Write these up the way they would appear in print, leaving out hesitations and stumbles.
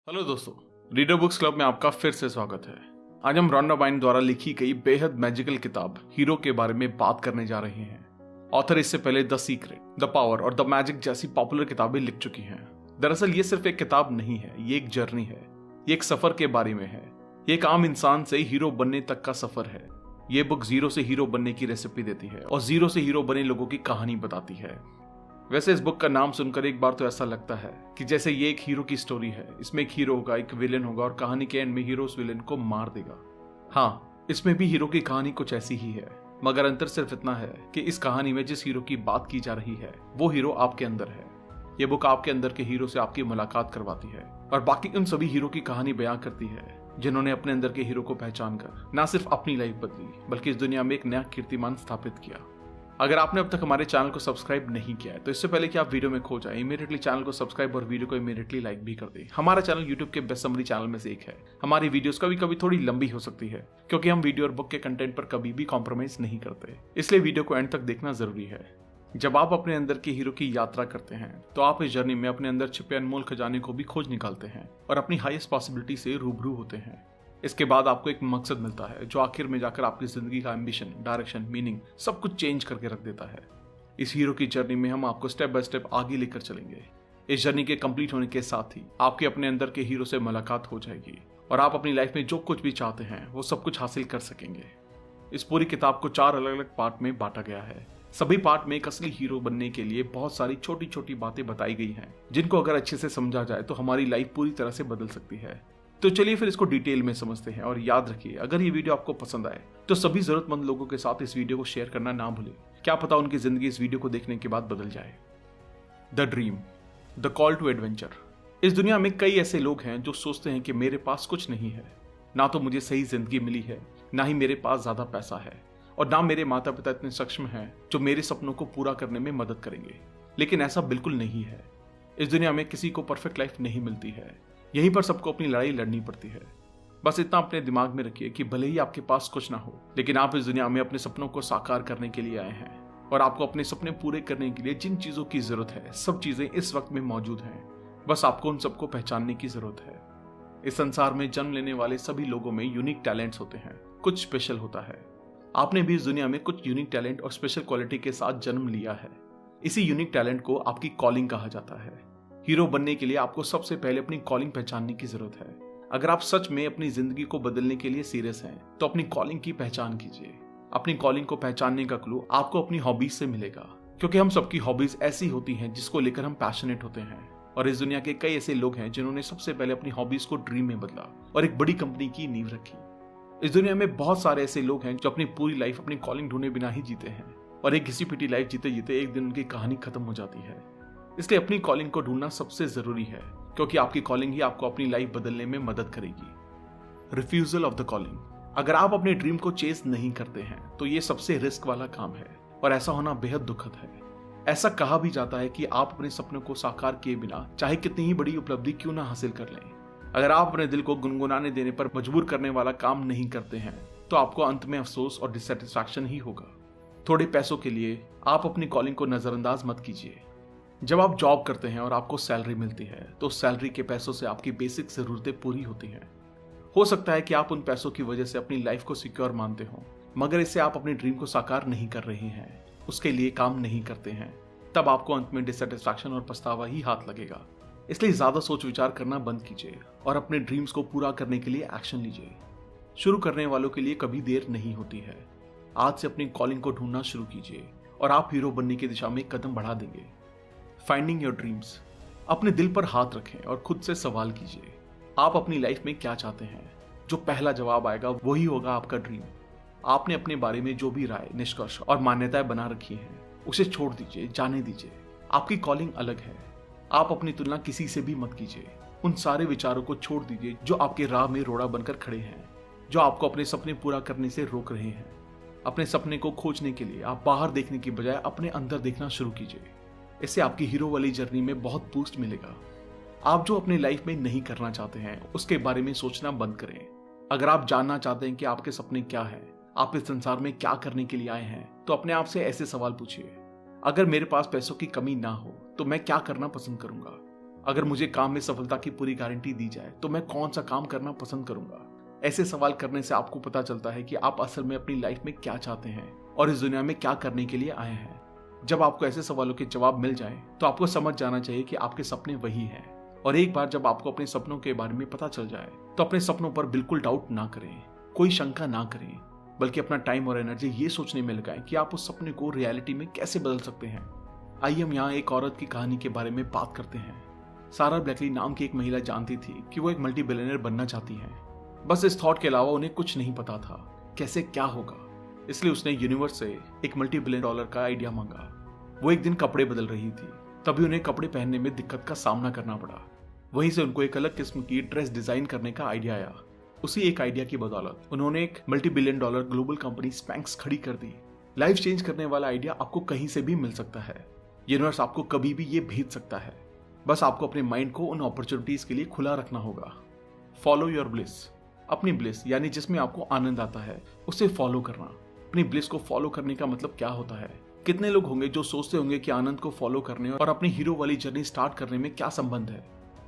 Hello दोस्तों, reader books club में आपका फिर से स्वागत है। आज हम रॉन्डा बाइन द्वारा लिखी गई बेहद मैजिकल किताब हीरो के बारे में बात करने जा रहे हैं। ऑथर इससे पहले द सीक्रेट, द पावर और द मैजिक जैसी पॉपुलर किताबें लिख चुकी हैं। दरअसल ये सिर्फ एक किताब नहीं है, ये एक जर्नी है, ये एक सफर के बारे में है। ये एक आम इंसान से हीरो बनने तक का सफर है। ये बुक जीरो से हीरो बनने की रेसिपी देती है और जीरो से हीरो बने लोगों की कहानी बताती है। वैसे इस बुक का नाम सुनकर एक बार तो ऐसा लगता है कि जैसे ये एक हीरो की स्टोरी है। इसमें एक हीरो होगा, एक विलेन होगा और कहानी के एंड में हीरो उस विलेन को मार देगा। हाँ, इसमें भी हीरो की कहानी कुछ ऐसी ही है, मगर अंतर सिर्फ इतना है कि इस कहानी में जिस हीरो की बात की जा रही है वो हीरो आपके अंदर है। ये बुक आपके अंदर के हीरो से आपकी मुलाकात करवाती है और बाकी उन सभी हीरो की कहानी बयां करती है जिन्होंने अपने अंदर के हीरो को पहचान कर न सिर्फ अपनी लाइफ बदली बल्कि इस दुनिया में एक नया कीर्तिमान स्थापित किया। अगर आपने अब तक हमारे चैनल को सब्सक्राइब नहीं किया है तो इससे पहले कि आप वीडियो में खो जाए, इमीडिएटली चैनल को सब्सक्राइब और वीडियो को इमीडिएटली लाइक भी कर दें। हमारा चैनल यूट्यूब के बेस्ट समरी चैनल में से एक है। हमारी वीडियोस कभी कभी थोड़ी लंबी हो सकती है क्योंकि हम वीडियो और बुक के कंटेंट पर कभी भी कॉम्प्रोमाइज नहीं करते, इसलिए वीडियो को एंड तक देखना जरूरी है। जब आप अपने अंदर के हीरो की यात्रा करते हैं तो आप इस जर्नी में अपने अंदर छिपे अनमोल खजाने को भी खोज निकालते हैं और अपनी हाईएस्ट पॉसिबिलिटी से रूबरू होते हैं। इसके बाद आपको एक मकसद मिलता है जो आखिर में जाकर आपकी जिंदगी का एम्बिशन, डायरेक्शन, मीनिंग सब कुछ चेंज करके रख देता है। इस हीरो की जर्नी में हम आपको स्टेप बाय स्टेप आगे लेकर चलेंगे। इस जर्नी के कंप्लीट होने के साथ ही आपके अपने अंदर के हीरो से मुलाकात हो जाएगी और आप अपनी लाइफ में जो कुछ भी चाहते हैं वो सब कुछ हासिल कर सकेंगे। इस पूरी किताब को 4 अलग अलग पार्ट में बांटा गया है। सभी पार्ट में एक असली हीरो बनने के लिए बहुत सारी छोटी छोटी बातें बताई गई हैं जिनको अगर अच्छे से समझा जाए तो हमारी लाइफ पूरी तरह से बदल सकती है। तो चलिए फिर इसको डिटेल में समझते हैं। और याद रखिए, अगर ये वीडियो आपको पसंद आए तो सभी जरूरतमंद लोगों के साथ इस वीडियो को शेयर करना ना भूलें। क्या पता उनकी जिंदगी इस वीडियो को देखने के बाद बदल जाए। The dream, the call to adventure. इस दुनिया में कई ऐसे लोग हैं जो सोचते हैं कि मेरे पास कुछ नहीं है, ना तो मुझे सही जिंदगी मिली है, ना ही मेरे पास ज्यादा पैसा है और ना मेरे माता पिता इतने सक्षम हैं जो मेरे सपनों को पूरा करने में मदद करेंगे। लेकिन ऐसा बिल्कुल नहीं है। इस दुनिया में किसी को परफेक्ट लाइफ नहीं मिलती है। यहीं पर सबको अपनी लड़ाई लड़नी पड़ती है। बस इतना अपने दिमाग में रखिए कि भले ही आपके पास कुछ ना हो, लेकिन आप इस दुनिया में अपने सपनों को साकार करने के लिए आए हैं और आपको अपने सपने पूरे करने के लिए जिन चीजों की जरूरत है सब चीजें इस वक्त में मौजूद हैं। बस आपको उन सबको पहचानने की जरूरत है। इस संसार में जन्म लेने वाले सभी लोगों में यूनिक टैलेंट्स होते हैं, कुछ स्पेशल होता है। आपने भी इस दुनिया में कुछ यूनिक टैलेंट और स्पेशल क्वालिटी के साथ जन्म लिया है। इसी यूनिक टैलेंट को आपकी कॉलिंग कहा जाता है। हीरो बनने के लिए आपको सबसे पहले अपनी कॉलिंग पहचानने की जरूरत है। अगर आप सच में अपनी जिंदगी को बदलने के लिए सीरियस हैं तो अपनी कॉलिंग की पहचान कीजिए। अपनी कॉलिंग को पहचानने का क्लू आपको अपनी हॉबीज से मिलेगा, क्योंकि हम सबकी हॉबीज ऐसी होती हैं जिसको लेकर हम पैशनेट होते हैं। और इस दुनिया के कई ऐसे लोग हैं जिन्होंने सबसे पहले अपनी हॉबीज को ड्रीम में बदला और एक बड़ी कंपनी की नींव रखी। इस दुनिया में बहुत सारे ऐसे लोग हैं जो अपनी पूरी लाइफ अपनी कॉलिंग ढूंढे बिना ही जीते हैं और एक घिसी पिटी लाइफ जीते जीते एक दिन उनकी कहानी खत्म हो जाती है। इसलिए अपनी कॉलिंग को ढूंढना सबसे जरूरी है, क्योंकि आपकी कॉलिंग ही आपको अपनी लाइफ बदलने में मदद करेगी। Refusal of the calling. अगर आप अपने ड्रीम को चेस नहीं करते हैं तो ये सबसे रिस्क वाला काम है और ऐसा होना बेहद दुखद है। ऐसा कहा भी जाता है कि आप अपने सपनों को साकार किए बिना चाहे कितनी ही बड़ी उपलब्धि क्यों ना हासिल कर लें, अगर आप अपने दिल को गुनगुनाने देने पर मजबूर करने वाला काम नहीं करते हैं तो आपको अंत में अफसोस और डिससेटिस्फैक्शन ही होगा। थोड़े पैसों के लिए आप अपनी कॉलिंग को नजरअंदाज मत कीजिए। जब आप जॉब करते हैं और आपको सैलरी मिलती है तो सैलरी के पैसों से आपकी बेसिक जरूरतें पूरी होती हैं। हो सकता है कि आप उन पैसों की वजह से अपनी लाइफ को सिक्योर मानते हो, मगर इससे आप अपने ड्रीम को साकार नहीं कर रहे हैं, उसके लिए काम नहीं करते हैं। तब आपको अंत में डिससेटिस्फैक्शन और पछतावा ही हाथ लगेगा। इसलिए ज्यादा सोच विचार करना बंद कीजिए और अपने ड्रीम्स को पूरा करने के लिए एक्शन लीजिए। शुरू करने वालों के लिए कभी देर नहीं होती है। आज से अपनी कॉलिंग को ढूंढना शुरू कीजिए और आप हीरो बनने की दिशा में एक कदम बढ़ा देंगे। Finding your dreams. अपने दिल पर हाथ रखें और खुद से सवाल कीजिए, आप अपनी लाइफ में क्या चाहते हैं। जो पहला जवाब आएगा वही होगा आपका ड्रीम। आपने अपने बारे में जो भी राय, निष्कर्ष और मान्यताएं बना रखी हैं उसे छोड़ दीजिए, जाने दीजिए। आपकी कॉलिंग अलग है। आप अपनी तुलना किसी से भी मत कीजिए। उन सारे विचारों को छोड़ दीजिए जो आपके राह में रोड़ा बनकर खड़े हैं, जो आपको अपने सपने पूरा करने से रोक रहे हैं। अपने सपने को खोजने के लिए आप बाहर देखने की बजाय अपने अंदर देखना शुरू कीजिए। इससे आपकी हीरो वाली जर्नी में बहुत बूस्ट मिलेगा। आप जो अपनी लाइफ में नहीं करना चाहते हैं उसके बारे में सोचना बंद करें। अगर आप जानना चाहते हैं कि आपके सपने क्या हैं, आप इस संसार में क्या करने के लिए आए हैं, तो अपने आप से ऐसे सवाल पूछिए। अगर मेरे पास पैसों की कमी ना हो तो मैं क्या करना पसंद करूंगा। अगर मुझे काम में सफलता की पूरी गारंटी दी जाए तो मैं कौन सा काम करना पसंद करूंगा। ऐसे सवाल करने से आपको पता चलता है कि आप असल में अपनी लाइफ में क्या चाहते हैं और इस दुनिया में क्या करने के लिए आए हैं। जब आपको ऐसे सवालों के जवाब मिल जाए तो आपको समझ जाना चाहिए कि आपके सपने वही हैं। और एक बार जब आपको अपने सपनों के बारे में पता चल जाए तो अपने सपनों पर बिल्कुल डाउट ना करें, कोई शंका ना करें, बल्कि अपना टाइम और एनर्जी ये सोचने में लगाएं कि आप उस सपने को रियलिटी में कैसे बदल सकते हैं। आइए हम यहाँ एक औरत की कहानी के बारे में बात करते हैं। सारा ब्लैकली नाम की एक महिला जानती थी कि वो एक मल्टी बिलियनर बनना चाहती है। बस इस थॉट के अलावा उन्हें कुछ नहीं पता था कैसे क्या होगा। इसलिए उसने यूनिवर्स से एक $multi billion का आइडिया मांगा। वो एक दिन कपड़े बदल रही थी, तभी उन्हें कपड़े पहनने में दिक्कत का सामना करना पड़ा। वहीं से उनको एक अलग किस्म की ड्रेस डिजाइन करने का आइडिया आया। उसी एक आइडिया की बदौलत उन्होंने एक $multi billion ग्लोबल कंपनी स्पैंक्स खड़ी कर दी। लाइफ चेंज करने वाला आइडिया आपको कहीं से भी मिल सकता है। यूनिवर्स आपको कभी भी ये भेज सकता है। बस आपको अपने माइंड को उन अपॉर्चुनिटीज के लिए खुला रखना होगा। Follow your bliss. अपनी ब्लिस यानी जिसमें आपको आनंद आता है उसे फॉलो करना। अपनी ब्लिस को फॉलो करने का मतलब क्या होता है? कितने लोग होंगे जो सोचते होंगे कि आनंद को फॉलो करने और अपनी हीरो वाली जर्नी स्टार्ट करने में क्या संबंध है।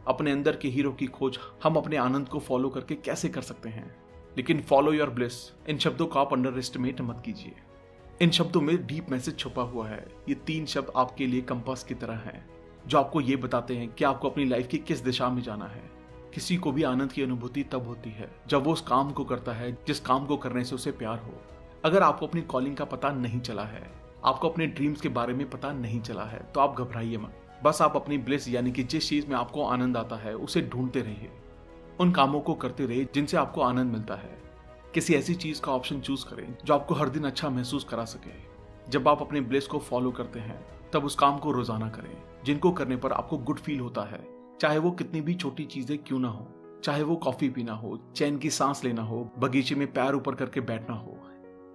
अपने अंदर के हीरो की खोज हम अपने आनंद को फॉलो करके कैसे कर सकते हैं। लेकिन फॉलो योर ब्लिस, इन शब्दों को आप अंडर एस्टिमेट मत कीजिए। इन शब्दों में डीप मैसेज छुपा हुआ है। ये 3 शब्द आपके लिए कंपास की तरह हैं, जो आपको ये बताते हैं कि आपको अपनी लाइफ की किस दिशा में जाना है। किसी को भी आनंद की अनुभूति तब होती है जब वो उस काम को करता है जिस काम को करने से उसे प्यार हो। अगर आपको अपनी कॉलिंग का पता नहीं चला है, आपको अपने ड्रीम्स के बारे में पता नहीं चला है, तो आप घबराइए मत। बस आप अपनी ब्लिस यानी कि जिस चीज में आपको आनंद आता है उसे ढूंढते रहिए। उन कामों को करते रहिए जिनसे आपको आनंद मिलता है। किसी ऐसी चीज का ऑप्शन चूज करें जो आपको हर दिन अच्छा महसूस करा सके। जब आप अपने ब्लिस को फॉलो करते हैं तब उस काम को रोजाना करें जिनको करने पर आपको गुड फील होता है, चाहे वो कितनी भी छोटी चीजें क्यों ना हो। चाहे वो कॉफी पीना हो, चैन की सांस लेना हो, बगीचे में पैर ऊपर करके बैठना हो।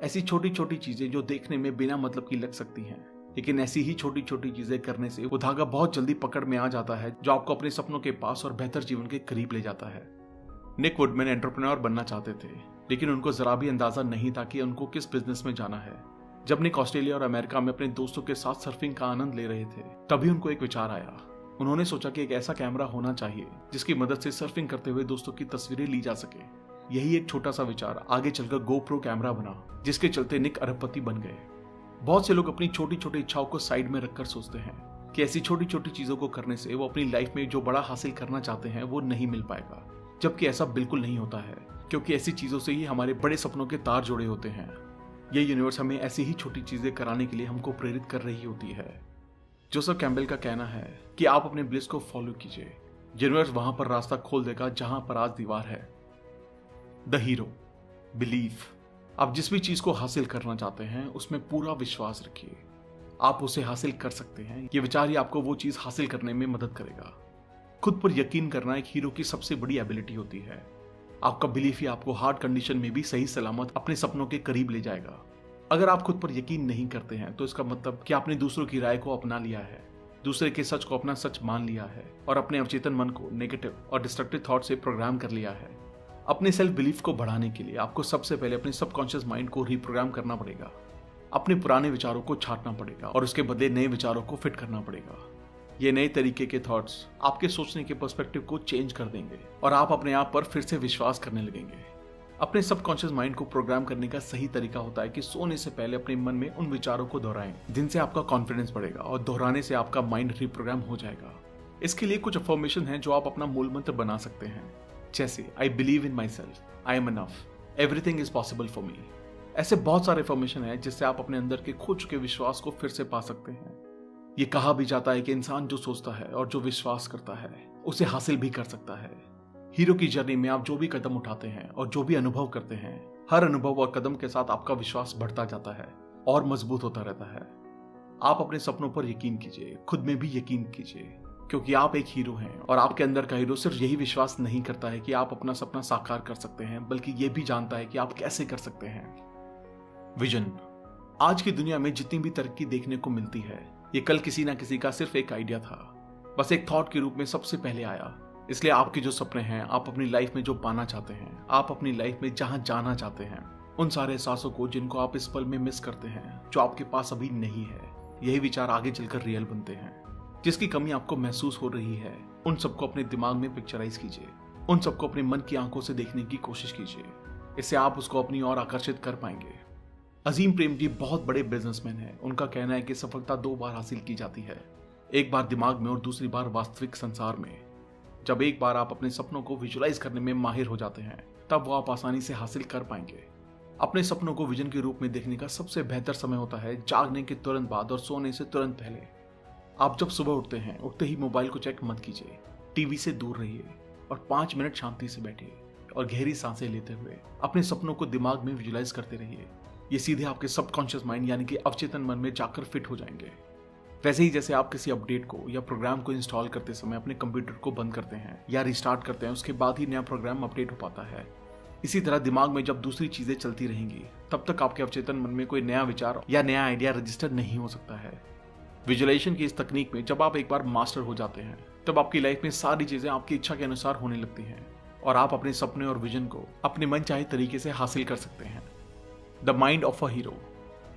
ऐसी छोटी छोटी चीजें जो देखने में बिना मतलब की लग सकती हैं, लेकिन ऐसी ही छोटी छोटी चीजें करने से वो धागा बहुत जल्दी पकड़ में आ जाता है जो आपको अपने सपनों के पास और बेहतर जीवन के करीब ले जाता है। निक वुडमैन एंटरप्रेन्योर बनना चाहते थे, लेकिन उनको जरा भी अंदाजा नहीं था कि उनको किस बिजनेस में जाना है। जब निक ऑस्ट्रेलिया और अमेरिका में अपने दोस्तों के साथ सर्फिंग का आनंद ले रहे थे, तभी उनको एक विचार आया। उन्होंने सोचा कि एक ऐसा कैमरा होना चाहिए जिसकी मदद से सर्फिंग करते हुए दोस्तों की तस्वीरें ली जा सके। यही एक छोटा सा विचार आगे चलकर GoPro कैमरा बना, जिसके चलते निक अरबपति बन गए। बहुत से लोग अपनी छोटी छोटी इच्छाओं को साइड में रखकर सोचते हैं कि ऐसी छोटी छोटी चीजों को करने से वो अपनी लाइफ में जो बड़ा हासिल करना चाहते हैं वो नहीं मिल पाएगा, जबकि ऐसा बिल्कुल नहीं होता है, क्योंकि ऐसी चीजों से ही हमारे बड़े सपनों के तार जुड़े होते हैं। ये यूनिवर्स हमें ऐसी ही छोटी चीजें कराने के लिए हमको प्रेरित कर रही होती है। जोसेफ कैम्पबेल का कहना है कि आप अपने ब्लिस को फॉलो कीजिए, यूनिवर्स वहां पर रास्ता खोल देगा जहां पर आज दीवार है। The hero, belief. आप जिस भी चीज को हासिल करना चाहते हैं उसमें पूरा विश्वास रखिए, आप उसे हासिल कर सकते हैं। ये विचार ही आपको वो चीज हासिल करने में मदद करेगा। खुद पर यकीन करना एक हीरो की सबसे बड़ी एबिलिटी होती है। आपका बिलीफ ही आपको हार्ड कंडीशन में भी सही सलामत अपने सपनों के करीब ले जाएगा। अगर आप खुद पर यकीन नहीं करते हैं तो इसका मतलब कि आपने दूसरों की राय को अपना लिया है, दूसरे के सच को अपना सच मान लिया है और अपने अवचेतन मन को नेगेटिव और डिस्ट्रक्टिव थॉट से प्रोग्राम कर लिया है। अपने सेल्फ बिलीफ को बढ़ाने के लिए आपको सबसे पहले अपने सबकॉन्शियस माइंड को रीप्रोग्राम करना पड़ेगा। अपने पुराने विचारों को छांटना पड़ेगा और उसके बदले नए विचारों को फिट करना पड़ेगा। ये नए तरीके के थॉट्स आपके सोचने के पर्सपेक्टिव को चेंज कर देंगे और आप अपने आप पर फिर से विश्वास करने लगेंगे। अपने सबकॉन्शियस माइंड को प्रोग्राम करने का सही तरीका होता है कि सोने से पहले अपने मन में उन विचारों को दोहराएं जिनसे आपका कॉन्फिडेंस बढ़ेगा और दोहराने से आपका माइंड रीप्रोग्राम हो जाएगा। इसके लिए कुछ अफर्मेशन हैं जो आप अपना मूल मंत्र बना सकते हैं, जैसे I believe in my self, I am enough, everything is possible for me. ऐसे बहुत सारे अफर्मेशन हैं जिससे आप अपने अंदर के खो चुके विश्वास को फिर से पा सकते हैं। ये कहा भी जाता है कि इंसान जो सोचता है और जो विश्वास करता है उसे हासिल भी कर सकता है। हीरो की जर्नी में आप जो भी कदम उठाते हैं और जो भी अनुभव करते हैं, हर अनुभव और कदम के साथ आपका विश्वास बढ़ता जाता है और मजबूत होता रहता है। आप अपने सपनों पर यकीन कीजिए, खुद में भी यकीन कीजिए, क्योंकि आप एक हीरो हैं और आपके अंदर का हीरो सिर्फ यही विश्वास नहीं करता है कि आप अपना सपना साकार कर सकते हैं, बल्कि ये भी जानता है कि आप कैसे कर सकते हैं। विजन। आज की दुनिया में जितनी भी तरक्की देखने को मिलती है, ये कल किसी ना किसी का सिर्फ एक आइडिया था, बस एक थॉट के रूप में सबसे पहले आया। इसलिए आपके जो सपने हैं, आप अपनी लाइफ में जो पाना चाहते हैं, आप अपनी लाइफ में जहां जाना चाहते हैं, उन सारे एहसासों को जिनको आप इस पल में मिस करते हैं, जो आपके पास अभी नहीं है, यही विचार आगे चलकर रियल बनते हैं। जिसकी कमी आपको महसूस हो रही है, उन सबको अपने दिमाग में पिक्चराइज कीजिए, उन सबको अपने मन की आंखों से देखने की कोशिश कीजिए। इससे आप उसको अपनी ओर आकर्षित कर पाएंगे। अजीम प्रेमजी बहुत बड़े बिजनेसमैन हैं। उनका कहना है कि सफलता 2 बार हासिल की जाती है, एक बार दिमाग में और दूसरी बार वास्तविक संसार में। जब एक बार आप अपने सपनों को विजुलाइज करने में माहिर हो जाते हैं, तब वो आप आसानी से हासिल कर पाएंगे। अपने सपनों को विजन के रूप में देखने का सबसे बेहतर समय होता है जागने के तुरंत बाद और सोने से तुरंत पहले। आप जब सुबह उठते हैं, उठते ही मोबाइल को चेक मत कीजिए, टीवी से दूर रहिए और 5 मिनट शांति से बैठिए और गहरी सांसें लेते हुए अपने सपनों को दिमाग में विजुलाइज करते रहिए। ये सीधे आपके सबकॉन्शियस माइंड यानी कि अवचेतन मन में जाकर फिट हो जाएंगे। वैसे ही जैसे आप किसी अपडेट को या प्रोग्राम को इंस्टॉल करते समय अपने कंप्यूटर को बंद करते हैं या रिस्टार्ट करते हैं, उसके बाद ही नया प्रोग्राम अपडेट हो पाता है, इसी तरह दिमाग में जब दूसरी चीजें चलती रहेंगी, तब तक आपके अवचेतन मन में कोई नया विचार या नया आइडिया रजिस्टर नहीं हो सकता है। विजुअलाइजेशन की इस तकनीक में जब आप एक बार मास्टर हो जाते हैं, तब आपकी लाइफ में सारी चीजें आपकी इच्छा के अनुसार होने लगती हैं और आप अपने सपने और विजन को अपने मन चाहे तरीके से हासिल कर सकते हैं। The mind of a hero.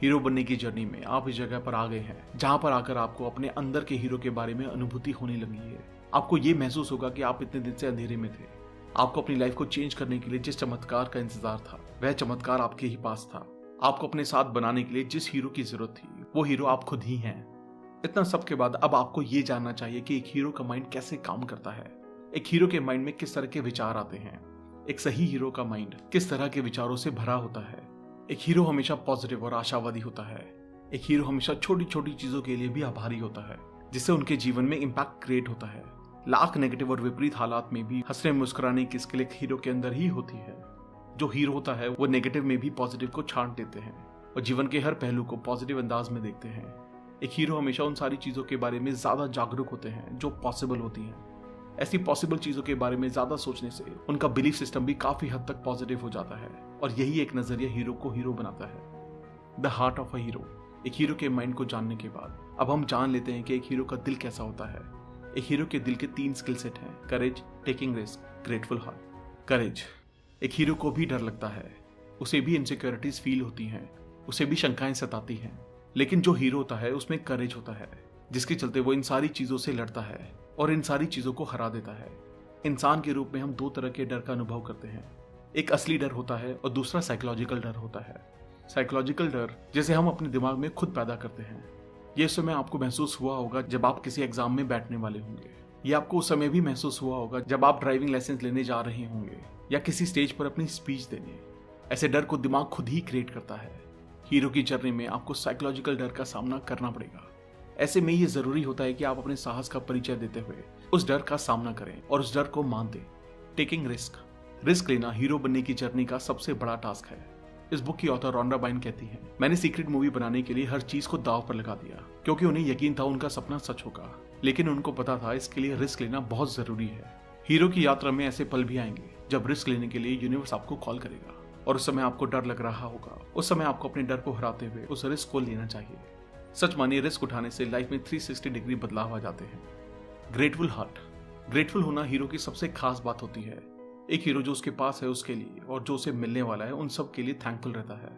Hero बनने की जर्नी में आप इस जगह पर आ गए हैं जहां पर आकर आपको अपने अंदर के हीरो के बारे में अनुभूति होने लगी है। आपको ये महसूस होगा कि आप इतने दिन से अंधेरे में थे। आपको अपनी लाइफ को चेंज करने के लिए जिस चमत्कार का इंतजार था, वह चमत्कार आपके ही पास था। आपको अपने साथ बनाने के लिए जिस हीरो की जरूरत थी, वो हीरो आप खुद ही हैं। इतना सब के बाद अब आपको ये जानना चाहिए कि एक हीरो का माइंड कैसे काम करता है, एक हीरो के माइंड में किस तरह के विचार आते हैं, एक सही हीरो का माइंड किस तरह के विचारों से भरा होता है। एक हीरो हमेशा पॉजिटिव और आशावादी होता है। एक हीरो हमेशा छोटी छोटी चीजों के लिए भी आभारी होता है, जिससे उनके जीवन में इम्पैक्ट क्रिएट होता है। लाख नेगेटिव और विपरीत हालात में भी हंसने मुस्कुराने की स्किल एक हीरो के अंदर ही होती है। जो हीरो होता है वो नेगेटिव में भी पॉजिटिव को छांट देते हैं और जीवन के हर पहलू को पॉजिटिव अंदाज में देखते हैं। एक हीरो हमेशा उन सारी चीजों के बारे में ज्यादा जागरूक होते हैं जो पॉसिबल होती हैं। ऐसी पॉसिबल चीजों के बारे में ज्यादा सोचने से उनका बिलीफ सिस्टम भी काफी हद तक पॉजिटिव हो जाता है और यही एक नजरिया हीरो को हीरो बनाता है। The heart of a hero. एक हीरो के माइंड को जानने के बाद अब हम जान लेते हैं कि एक हीरो का दिल कैसा होता है। एक हीरो के दिल के 3 स्किल सेट हैं: करेज, टेकिंग रिस्क, ग्रेटफुल हार्ट। करेज। एक हीरो को भी डर लगता है, उसे भी इनसिक्योरिटीज फील होती हैं, उसे भी शंकाएं सताती हैं, लेकिन जो हीरो होता है उसमें करेज होता है, जिसके चलते वो इन सारी चीजों से लड़ता है और इन सारी चीजों को हरा देता है। इंसान के रूप में हम 2 तरह के डर का अनुभव करते हैं। एक असली डर होता है और दूसरा साइकोलॉजिकल डर होता है। साइकोलॉजिकल डर जिसे हम अपने दिमाग में खुद पैदा करते हैं। ये समय आपको महसूस हुआ होगा जब आप किसी एग्जाम में बैठने वाले होंगे। ये आपको उस समय भी महसूस हुआ होगा जब आप ड्राइविंग लाइसेंस लेने जा रहे होंगे या किसी स्टेज पर अपनी स्पीच देने। ऐसे डर को दिमाग खुद ही क्रिएट करता है। हीरो की जर्नी में आपको साइकोलॉजिकल डर का सामना करना पड़ेगा। ऐसे में ये जरूरी होता है कि आप अपने साहस का परिचय देते हुए उस डर का सामना करें और उस डर को मान दें। Taking risk. रिस्क लेना हीरो बनने की जर्नी का सबसे बड़ा टास्क है। इस बुक की ऑथर रोंडा बाइन कहती हैं, मैंने सीक्रेट मूवी बनाने के लिए हर चीज को दांव पर लगा दिया क्योंकि उन्हें यकीन था उनका सपना सच होगा, लेकिन उनको पता था इसके लिए रिस्क लेना बहुत जरूरी है। हीरो की यात्रा में ऐसे पल भी आएंगे जब रिस्क लेने के लिए यूनिवर्स आपको कॉल करेगा और उस समय आपको डर लग रहा होगा। उस समय आपको अपने डर को हराते हुए उस रिस्क को लेना चाहिए। सच मानिए, रिस्क उठाने से लाइफ में 360 डिग्री बदलाव आ जाते हैं। Grateful heart. ग्रेटफुल होना हीरो की सबसे खास बात होती है। एक हीरो जो उसके पास है उसके लिए और जो उसे मिलने वाला है उन सब के लिए थैंकफुल रहता है।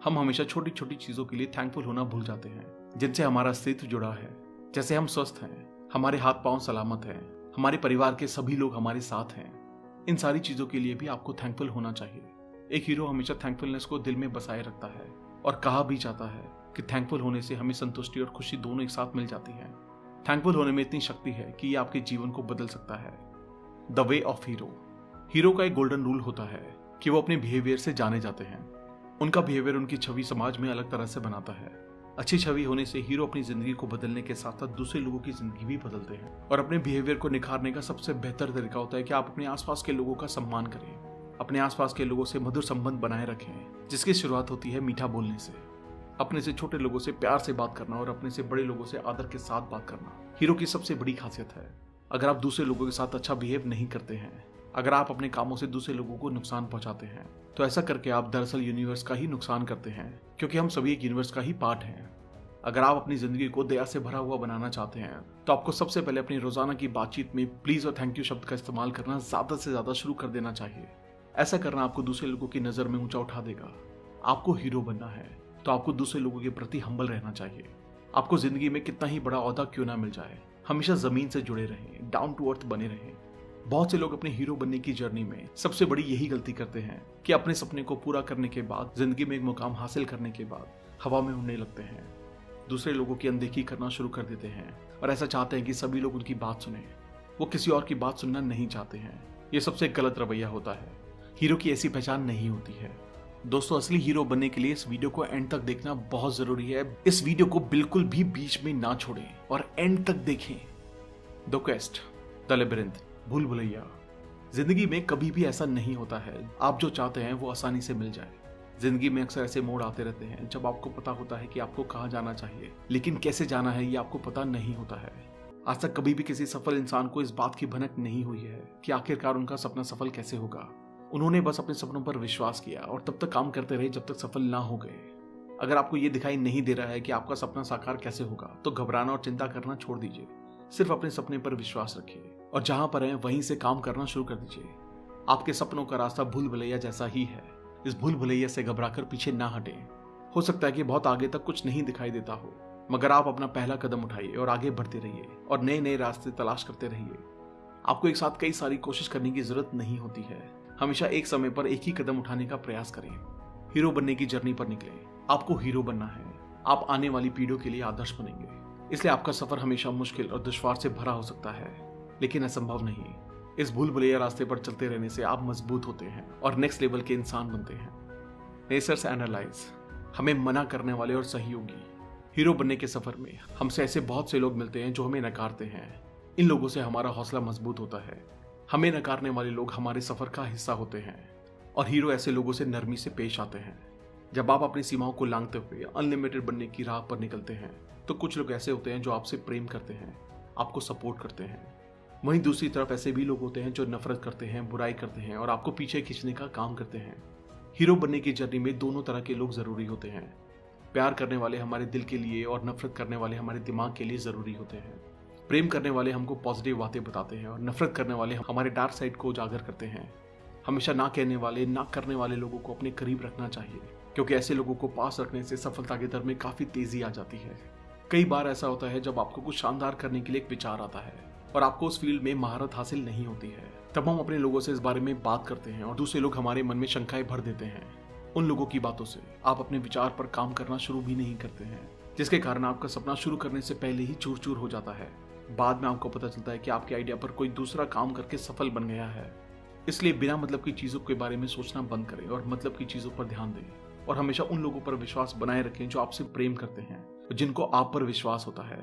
हम हमेशा छोटी छोटी चीजों के लिए थैंकफुल होना भूल जाते हैं जिनसे हमारा अस्तित्व जुड़ा है। जैसे हम स्वस्थ हैं, हमारे हाथ पांव सलामत हैं, हमारे परिवार के सभी लोग हमारे साथ हैं। इन सारी चीजों के लिए भी आपको थैंकफुल होना चाहिए। एक हीरो हमेशा थैंकफुलनेस को दिल में बसाए रखता है और कहा भी जाता है कि थैंकफुल होने से हमें संतुष्टि और खुशी दोनों एक साथ मिल जाती है। थैंकफुल होने में इतनी शक्ति है कि ये आपके जीवन को बदल सकता है। The way of hero. Hero का एक गोल्डन रूल होता है कि वो अपने बिहेवियर से जाने जाते हैं। उनका बिहेवियर उनकी छवि समाज में अलग तरह से बनाता है। अच्छी छवि होने से हीरो अपनी जिंदगी को बदलने के साथ साथ दूसरे लोगों की जिंदगी भी बदलते हैं। और अपने बिहेवियर को निखारने का सबसे बेहतर तरीका होता है कि आप अपने आसपास के लोगों का सम्मान करें, अपने आसपास के लोगों से मधुर संबंध बनाए रखें, जिसकी शुरुआत होती है मीठा बोलने से। अपने से छोटे लोगों से प्यार से बात करना और अपने से बड़े लोगों से आदर के साथ बात करना हीरो की सबसे बड़ी खासियत है। अगर आप दूसरे लोगों के साथ अच्छा बिहेव नहीं करते हैं, अगर आप अपने कामों से दूसरे लोगों को नुकसान पहुंचाते हैं, तो ऐसा करके आप दरअसल यूनिवर्स का ही नुकसान करते हैं, क्योंकि हम सभी एक यूनिवर्स का ही पार्ट हैं। अगर आप अपनी जिंदगी को दया से भरा हुआ बनाना चाहते हैं, तो आपको सबसे पहले अपनी रोजाना की बातचीत में प्लीज और थैंक यू शब्द का इस्तेमाल करना ज्यादा से ज्यादा शुरू कर देना चाहिए। ऐसा करना आपको दूसरे लोगों की नजर में ऊंचा उठा देगा। आपको हीरो बनना है तो आपको दूसरे लोगों के प्रति हम्बल रहना चाहिए। आपको जिंदगी में कितना ही बड़ा ओहदा क्यों ना मिल जाए, हमेशा जमीन से जुड़े रहें, डाउन टू अर्थ बने रहें। बहुत से लोग अपने हीरो बनने की जर्नी में सबसे बड़ी यही गलती करते हैं कि अपने सपने को पूरा करने के बाद, जिंदगी में एक मुकाम हासिल करने के बाद हवा में उड़ने लगते हैं, दूसरे लोगों की अनदेखी करना शुरू कर देते हैं और ऐसा चाहते हैं कि सभी लोग उनकी बात सुने। वो किसी और की बात सुनना नहीं चाहते हैं। ये सबसे गलत रवैया होता है। हीरो की ऐसी पहचान नहीं होती है। दोस्तों, असली हीरो बनने के लिए इस वीडियो को एंड तक देखना बहुत जरूरी है। इस वीडियो को बिल्कुल भी बीच में ना छोड़ें और एंड तक देखें। द क्वेस्ट, द लेबिरिंथ, भूल भुलैया। जिंदगी में कभी भी ऐसा नहीं होता है आप जो चाहते हैं वो आसानी से मिल जाए। जिंदगी में अक्सर ऐसे मोड़ आते रहते हैं जब आपको पता होता है कि आपको कहाँ जाना चाहिए, लेकिन कैसे जाना है ये आपको पता नहीं होता है। आज तक कभी भी किसी सफल इंसान को इस बात की भनक नहीं हुई है कि आखिरकार उनका सपना सफल कैसे होगा। उन्होंने बस अपने सपनों पर विश्वास किया और तब तक काम करते रहे जब तक सफल ना हो गए। अगर आपको ये दिखाई नहीं दे रहा है कि आपका सपना साकार कैसे होगा तो घबराना और चिंता करना छोड़ दीजिए। सिर्फ अपने सपने पर विश्वास रखिए और जहां पर हैं वहीं से काम करना शुरू कर दीजिए। आपके सपनों का रास्ता भूल भुलैया जैसा ही है। इस भूल भुलैया से घबराकर पीछे ना हटें। हो सकता है कि बहुत आगे तक कुछ नहीं दिखाई देता हो, मगर आप अपना पहला कदम उठाइए और आगे बढ़ते रहिए और नए नए रास्ते तलाश करते रहिए। आपको एक साथ कई सारी कोशिश करने की जरूरत नहीं होती है। हमेशा एक समय पर एक ही कदम उठाने का प्रयास करें। हीरो बनने की जर्नी पर निकले। आपको हीरो बनना है। आप आने वाली पीढ़ियों के लिए आदर्श बनेंगे। इसलिए आपका सफर हमेशा मुश्किल और दुश्वार से भरा हो सकता है, लेकिन असंभव नहीं। इस भूल भुलैया रास्ते पर चलते रहने से आप मजबूत होते हैं और नेक्स्ट लेवल के इंसान बनते हैं। नेसर्स एनालाइज, हमें मना करने वाले और सहयोगी। हीरो बनने के सफर में हमसे ऐसे बहुत से लोग मिलते हैं जो हमें नकारते हैं। इन लोगों से हमारा हौसला मजबूत होता है। हमें नकारने वाले लोग हमारे सफर का हिस्सा होते हैं और हीरो ऐसे लोगों से नरमी से पेश आते हैं। जब आप अपनी सीमाओं को लांघते हुए अनलिमिटेड बनने की राह पर निकलते हैं तो कुछ लोग ऐसे होते हैं जो आपसे प्रेम करते हैं, आपको सपोर्ट करते हैं। वहीं दूसरी तरफ ऐसे भी लोग होते हैं जो नफरत करते हैं, बुराई करते हैं और आपको पीछे खींचने का काम करते हैं। हीरो बनने की जर्नी में दोनों तरह के लोग जरूरी होते हैं। प्यार करने वाले हमारे दिल के लिए और नफरत करने वाले हमारे दिमाग के लिए जरूरी होते हैं। प्रेम करने वाले हमको पॉजिटिव बातें बताते हैं और नफरत करने वाले हमारे डार्क साइड को उजागर करते हैं। हमेशा ना कहने वाले, ना करने वाले लोगों को अपने करीब रखना चाहिए, क्योंकि ऐसे लोगों को पास रखने से सफलता की दर में काफी तेजी आ जाती है। कई बार ऐसा होता है जब आपको कुछ शानदार करने के लिए एक विचार आता है और आपको उस फील्ड में महारत हासिल नहीं होती है, तब हम अपने लोगों से इस बारे में बात करते हैं और दूसरे लोग हमारे मन में शंकाएं भर देते हैं। उन लोगों की बातों से आप अपने विचार पर काम करना शुरू भी नहीं करते हैं, जिसके कारण आपका सपना शुरू करने से पहले ही चूर चूर हो जाता है। बाद में आपको पता चलता है कि आपके आइडिया पर कोई दूसरा काम करके सफल बन गया है। इसलिए बिना मतलब की चीजों के बारे में सोचना बंद करें और मतलब की चीजों पर ध्यान दें और हमेशा उन लोगों पर विश्वास बनाए रखें जो आपसे प्रेम करते हैं, जिनको आप पर विश्वास होता है।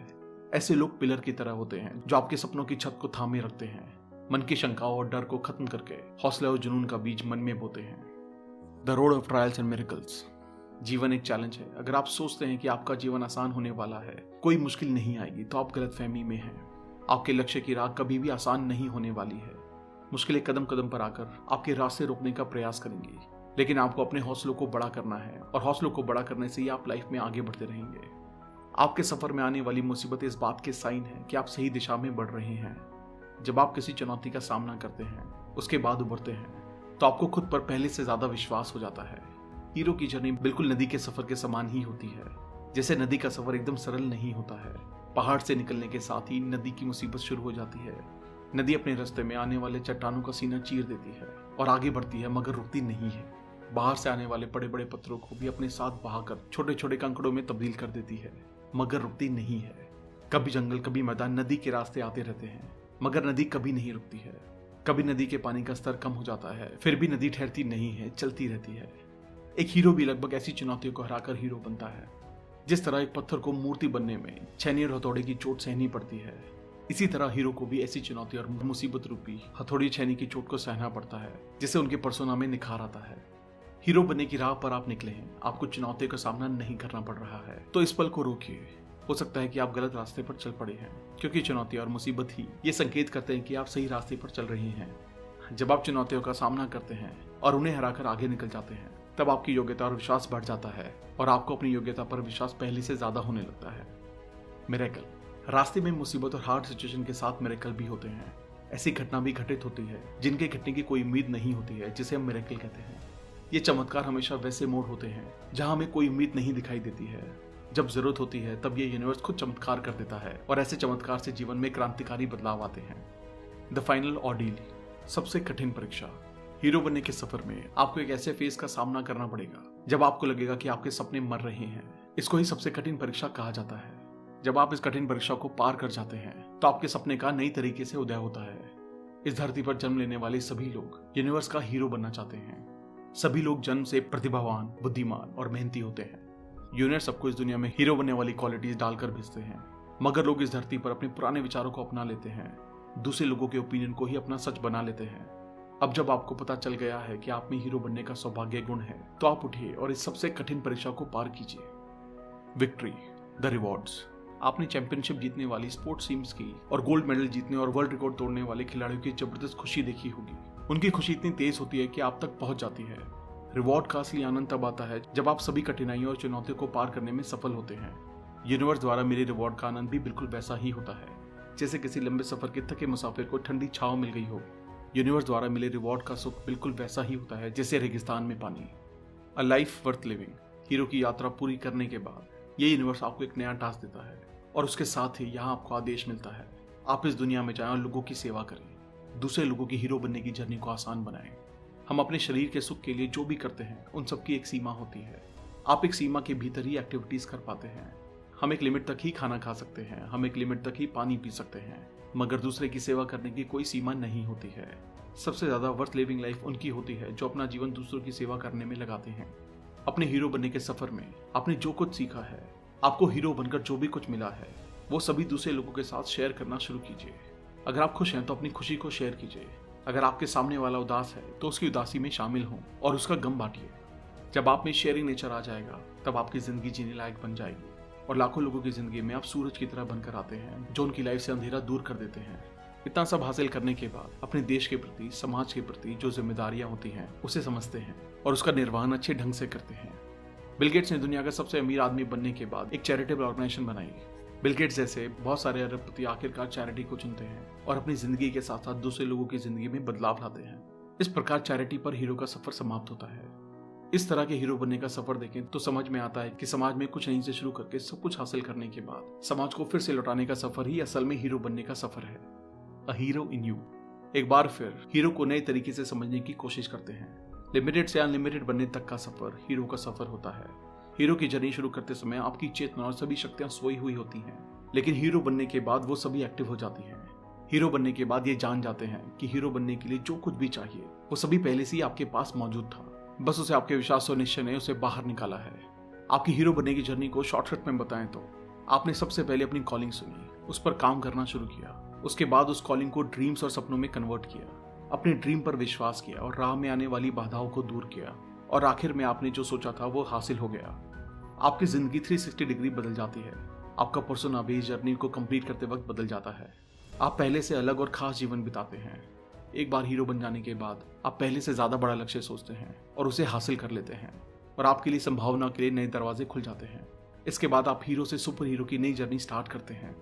ऐसे लोग पिलर की तरह होते हैं जो आपके सपनों की छत को थामे रखते हैं, मन की शंकाओं और डर को खत्म करके हौसले और जुनून का बीज मन में बोते हैं। The road of trials and miracles. जीवन एक चैलेंज है। अगर आप सोचते हैं कि आपका जीवन आसान होने वाला है, कोई मुश्किल नहीं आएगी, तो आप गलतफहमी में हैं। आपके लक्ष्य की राह कभी भी आसान नहीं होने वाली है। मुश्किलें कदम कदम पर आकर आपके रास्ते रोकने का प्रयास करेंगी, लेकिन आपको अपने हौसलों को बड़ा करना है और हौसलों को बड़ा करने से ही आप लाइफ में आगे बढ़ते रहेंगे। आपके सफर में आने वाली मुसीबतें इस बात के साइन है कि आप सही दिशा में बढ़ रहे हैं। जब आप किसी चुनौती का सामना करते हैं, उसके बाद उभरते हैं, तो आपको खुद पर पहले से ज्यादा विश्वास हो जाता है। हीरो की जर्नी बिल्कुल नदी के सफर के समान ही होती है। जैसे नदी का सफर एकदम सरल नहीं होता है। पहाड़ से निकलने के साथ ही नदी की मुसीबत शुरू हो जाती है। नदी अपने रास्ते में आने वाले चट्टानों का सीना चीर देती है और आगे बढ़ती है, मगर रुकती नहीं है। बाहर से आने वाले बड़े बड़े पत्थरों को भी अपने साथ बहाकर छोटे छोटे कंकड़ों में तब्दील कर देती है, मगर रुकती नहीं है। कभी जंगल, कभी मैदान, नदी के रास्ते आते रहते हैं, मगर नदी कभी नहीं रुकती है। कभी नदी के पानी का स्तर कम हो जाता है, फिर भी नदी ठहरती नहीं है, चलती रहती है। एक हीरो भी लगभग ऐसी चुनौतियों को हराकर हीरो बनता है। जिस तरह एक पत्थर को मूर्ति बनने में छेनी और हथौड़े की चोट सहनी पड़ती है, इसी तरह हीरो को भी ऐसी चुनौती और मुसीबत रूपी हथौड़ी छेनी की चोट को सहना पड़ता है, जिससे उनके पर्सोना में निखार आता है। हीरो बनने की राह पर आप निकले हैं, आपको चुनौतियों का सामना नहीं करना पड़ रहा है, तो इस पल को रोकिए। हो सकता है कि आप गलत रास्ते पर चल पड़े हैं, क्योंकि चुनौती और मुसीबत ही ये संकेत करते हैं कि आप सही रास्ते पर चल रहे हैं। जब आप चुनौतियों का सामना करते हैं और उन्हें हराकर आगे निकल जाते हैं, तब आपकी योग्यता और विश्वास बढ़ जाता है और आपको अपनी योग्यता पर विश्वास पहले से ज्यादा होने लगता है। मिरेकल। रास्ते में मुसीबत और हार्ड सिचुएशन के साथ मिरेकल भी होते हैं। ऐसी घटना भी घटित होती है जिनके घटने की कोई उम्मीद नहीं होती है, जिसे हम मिरेकल कहते हैं। ये चमत्कार हमेशा वैसे मोड़ होते हैं जहां हमें कोई उम्मीद नहीं दिखाई देती है। जब जरूरत होती है तब ये यूनिवर्स खुद चमत्कार कर देता है और ऐसे चमत्कार से जीवन में क्रांतिकारी बदलाव आते हैं। द फाइनल ऑर्डील, सबसे कठिन परीक्षा। हीरो बनने के सफर में आपको एक ऐसे फेज का सामना करना पड़ेगा जब आपको लगेगा कि आपके सपने मर रहे हैं। इसको ही सबसे कठिन परीक्षा कहा जाता है। जब आप इस कठिन परीक्षा को पार कर जाते हैं तो आपके सपने का नई तरीके से उदय होता है। इस धरती पर जन्म लेने वाले सभी लोग यूनिवर्स का हीरो बनना चाहते हैं। सभी लोग जन्म से प्रतिभावान, बुद्धिमान और मेहनती होते हैं। यूनिवर्स सबको इस दुनिया में हीरो बनने वाली क्वालिटीज डालकर भेजते हैं, मगर लोग इस धरती पर अपने पुराने विचारों को अपना लेते हैं, दूसरे लोगों के ओपिनियन को ही अपना सच बना लेते हैं। अब जब आपको पता चल गया है कि आप में हीरो बनने का सौभाग्य गुण है, तो आप उठिए और इस सबसे कठिन परीक्षा को पार कीजिए। Victory, the rewards. आपने चैंपियनशिप जीतने वाली स्पोर्ट्स टीम्स की और गोल्ड मेडल जीतने और वर्ल्ड रिकॉर्ड तोड़ने वाले खिलाड़ियों की जबरदस्त खुशी देखी होगी। उनकी खुशी इतनी तेज होती है कि आप तक पहुंच जाती है। रिवॉर्ड का असली आनंद तब आता है जब आप सभी कठिनाइयों और चुनौतियों को पार करने में सफल होते हैं। यूनिवर्स द्वारा मिले रिवॉर्ड का आनंद भी बिल्कुल वैसा ही होता है जैसे किसी लंबे सफर के थके मुसाफिर को ठंडी छांव मिल गई हो। यूनिवर्स द्वारा मिले रिवॉर्ड का सुख बिल्कुल वैसा ही होता है जैसे रेगिस्तान में पानी। A life worth living. Hero की यात्रा पूरी करने के बाद ये यूनिवर्स आपको एक नया टास्क देता है और उसके साथ ही यहाँ आपको आदेश मिलता है, आप इस दुनिया में जाएं और लोगों की सेवा करें, दूसरे लोगों की हीरो बनने की जर्नी को आसान बनाएं। हम अपने शरीर के सुख के लिए जो भी करते हैं उन सब की एक सीमा होती है। आप एक सीमा के भीतर ही एक्टिविटीज कर पाते हैं। हम एक लिमिट तक ही खाना खा सकते हैं, हम एक लिमिट तक ही पानी पी सकते हैं, मगर दूसरे की सेवा करने की कोई सीमा नहीं होती है। सबसे ज्यादा वर्थ लिविंग लाइफ उनकी होती है जो अपना जीवन दूसरों की सेवा करने में लगाते हैं। अपने हीरो बनने के सफर में आपने जो कुछ सीखा है, आपको हीरो बनकर जो भी कुछ मिला है, वो सभी दूसरे लोगों के साथ शेयर करना शुरू कीजिए। अगर आप खुश हैं तो अपनी खुशी को शेयर कीजिए। अगर आपके सामने वाला उदास है तो उसकी उदासी में शामिल हों और उसका गम बांटिए। जब आप में शेयरिंग नेचर आ जाएगा तब आपकी जिंदगी जीने लायक बन जाएगी और लाखों लोगों की जिंदगी में आप सूरज की तरह बनकर आते हैं जो उनकी लाइफ से अंधेरा दूर कर देते हैं। इतना सब हासिल करने के बाद अपने देश के प्रति, समाज के प्रति जो जिम्मेदारियां होती हैं उसे समझते हैं और उसका निर्वहन अच्छे ढंग से करते हैं। बिल गेट्स ने दुनिया का सबसे अमीर आदमी बनने के बाद एक चैरिटेबल ऑर्गेनाइजेशन बनाई। बिल गेट्स जैसे बहुत सारे अरबपति आखिरकार चैरिटी को चुनते हैं और अपनी जिंदगी के साथ साथ दूसरे लोगों की जिंदगी में बदलाव लाते हैं। इस प्रकार चैरिटी पर हीरो का सफर समाप्त होता है। इस तरह के हीरो बनने का सफर देखें तो समझ में आता है कि समाज में कुछ नहीं से शुरू करके सब कुछ हासिल करने के बाद समाज को फिर से लौटाने का सफर ही असल में हीरो बनने का सफर है। A hero in you. एक बार फिर हीरो को नए तरीके से समझने की कोशिश करते हैं। लिमिटेड से अनलिमिटेड बनने तक का सफर हीरो का सफर होता है। हीरो की जर्नी शुरू करते समय आपकी चेतना और सभी शक्तियां सोई हुई होती हैं, लेकिन हीरो बनने के बाद वो सभी एक्टिव हो जाती हैं। हीरो बनने के बाद ये जान जाते हैं कि हीरो बनने के लिए जो कुछ भी चाहिए वो सभी पहले से ही आपके पास मौजूद था, बस उसे आपके विश्वास और निश्चय ने उसे बाहर निकाला है। आपकी हीरो बनने की जर्नी को शॉर्टकट में बताएं तो आपने सबसे पहले अपनी कॉलिंग सुनी, उस पर काम करना शुरू किया, उसके बाद उस कॉलिंग को ड्रीम्स और सपनों में कन्वर्ट किया, अपने ड्रीम पर विश्वास किया और राह में आने वाली बाधाओं को दूर किया और आखिर में आपने जो सोचा था वो हासिल हो गया। आपकी जिंदगी 360 डिग्री बदल जाती है। आपका पर्सोना भी इस जर्नी को कंप्लीट करते वक्त बदल जाता है। आप पहले से अलग और खास जीवन बिताते हैं। एक बार हीरो बन जाने के बाद आप पहले से ज्यादा बड़ा लक्ष्य सोचते हैं और उसे हासिल कर लेते हैं और आपके लिए संभावना के लिए नए दरवाजे खुल जाते हैं। इसके बाद आप हीरो से सुपर हीरो की नई जर्नी स्टार्ट करते हैं।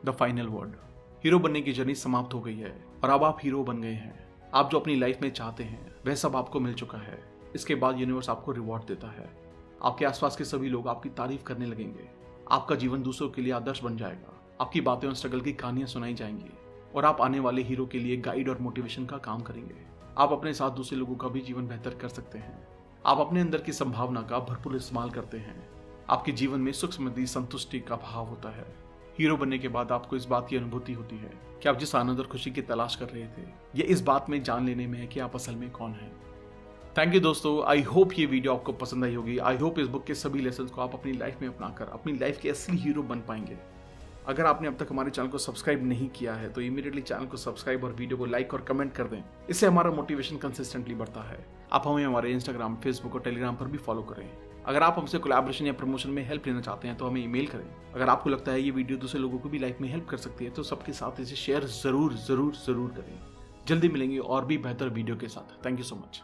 The final word. हीरो बनने की जर्नी समाप्त हो गई है और अब आप हीरो बन गए हैं। आप जो अपनी लाइफ में चाहते हैं वह सब आपको मिल चुका है। इसके बाद यूनिवर्स आपको रिवॉर्ड देता है। आपके आसपास के सभी लोग आपकी तारीफ करने लगेंगे। आपका जीवन दूसरों के लिए आदर्श बन जाएगा। आपकी बातें और स्ट्रगल की कहानियां सुनाई जाएंगी और आप आने वाले हीरो के लिए गाइड और मोटिवेशन का काम करेंगे। आप अपने साथ दूसरे लोगों का भी जीवन बेहतर कर सकते हैं। आप अपने अंदर की संभावना का भरपूर इस्तेमाल करते हैं। आपके जीवन में सुख समृद्धि संतुष्टि का भाव होता है। हीरो बनने के बाद आपको इस बात की अनुभूति होती है कि आप जिस आनंद और खुशी की तलाश कर रहे थे ये इस बात में जान लेने में है कि आप असल में कौन हैं। थैंक यू दोस्तों। आई होप ये वीडियो आपको पसंद आई होगी। आई होप इस बुक के सभी लेसन को आप अपनी लाइफ में अपनाकर अपनी लाइफ के असली हीरो बन पाएंगे। अगर आपने अब तक हमारे चैनल को सब्सक्राइब नहीं किया है तो इमीडिएटली चैनल को सब्सक्राइब और वीडियो को लाइक और कमेंट कर दें। इससे हमारा मोटिवेशन कंसिस्टेंटली बढ़ता है। आप हमें हमारे इंस्टाग्राम, फेसबुक और टेलीग्राम पर भी फॉलो करें। अगर आप हमसे कोलैबोरेशन या प्रमोशन में हेल्प लेना चाहते हैं तो हमें ईमेल करें। अगर आपको लगता है ये वीडियो दूसरे लोगों को भी लाइफ में हेल्प कर सकती है तो सबके साथ इसे शेयर जरूर करें। जल्दी मिलेंगे और भी बेहतर वीडियो के साथ। Thank you so much.